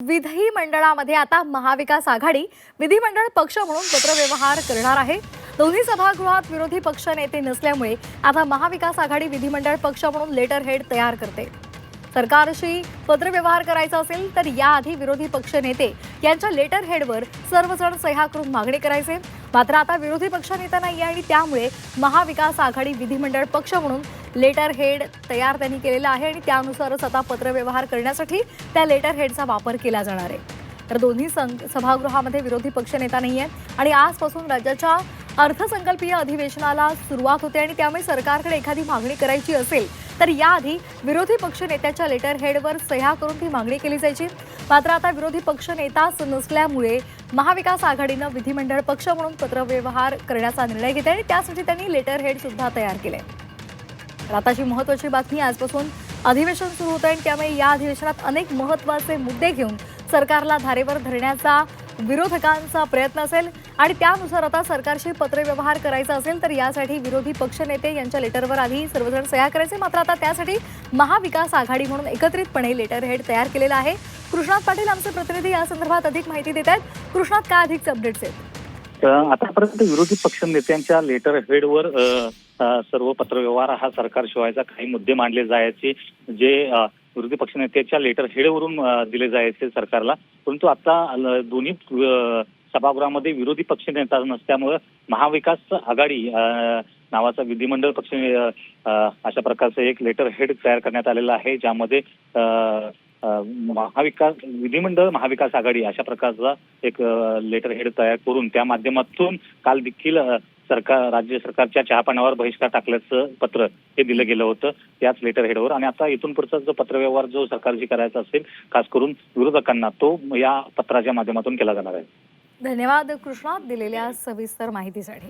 विधिमंडळामध्ये आता महाविकास आघाडी विधिमंडळ पक्ष म्हणून पत्रव्यवहार करणार आहे। दोन्ही सभागृहात विरोधी पक्ष नेते नसल्यामुळे आता महाविकास आघाडी विधिमंडळ पक्ष म्हणून लेटर हेड तयार करते। सरकारशी पत्रव्यवहार करायचा असेल तर याआधी विरोधी पक्ष नेते यांच्या लेटर हेडवर सर्वजण सह्या करून मागणी करायचे। मात्र आता विरोधी पक्ष नेता नाही आणि त्यामुळे महाविकास आघाडी विधिमंडळ पक्ष म्हणून लेटर हेड तयार त्यांनी केलेला आहे आणि त्यानुसारच आता पत्रव्यवहार करण्यासाठी त्या लेटर हेडचा वापर केला जाणार आहे। तर दोन्ही सभागृहामध्ये विरोधी पक्षनेता नाहीये आणि आजपासून राज्याच्या अर्थसंकल्पीय अधिवेशनाला सुरुवात होते आणि त्यामुळे सरकारकडे एखादी मागणी करायची असेल तर याआधी विरोधी पक्षनेत्याच्या लेटर हेडवर सह्या करून ती मागणी केली जायची। मात्र आता विरोधी पक्षनेताच नसल्यामुळे महाविकास आघाडीनं विधिमंडळ पक्ष म्हणून पत्रव्यवहार करण्याचा निर्णय घेतला आणि त्यासाठी त्यांनी लेटर हेड सुद्धा तयार केले। तर आताची महत्त्वाची बातमी, आजपासून अधिवेशन सुरू होतं आणि त्यामुळे या अधिवेशनात अनेक महत्त्वाचे मुद्दे घेऊन सरकारला धारेवर धरण्याचा विरोधकांचा प्रयत्न असेल आणि त्यानुसार आता सरकारशी पत्रव्यवहार करायचा असेल तर यासाठी विरोधी पक्षनेते यांच्या लेटरवर आधी सर्वजण सह्या करायचे। मात्र आता त्यासाठी महाविकास आघाडी म्हणून एकत्रितपणे लेटर हेड तयार केलेला आहे। कृष्णात पाटील आमचे प्रतिनिधी या संदर्भात अधिक माहिती देत आहेत। कृष्णात, काय अधिक अपडेट्स आहेत? आतापर्यंत विरोधी पक्ष नेत्यांच्या लेटर हेडवर सर्व पत्रव्यवहार हा सरकारशिवायचा काही मुद्दे मांडले जायचे जे विरोधी पक्षनेत्याच्या लेटर हेडवरून दिले जायचे सरकारला, परंतु आता दोन्ही सभागृहामध्ये विरोधी पक्षनेता नसल्यामुळे महाविकास आघाडी नावाचा विधिमंडळ पक्ष अशा प्रकारचं एक लेटर हेड तयार करण्यात आलेलं आहे, ज्यामध्ये विधिमंडळ महाविकास आघाडी अशा प्रकारचा एक लेटर हेड तयार करून त्या माध्यमातून काल देखील राज्य सरकारच्या चहापाण्यावर बहिष्कार टाकल्याचं पत्र हे दिलं गेलं होतं त्याच लेटर हेडवर। आणि आता इथून पुढचा जो पत्रव्यवहार जो सरकारशी करायचा असेल खास करून विरोधकांना तो या पत्राच्या माध्यमातून केला जाणार आहे। धन्यवाद कृष्णा दिलेल्या सविस्तर माहितीसाठी।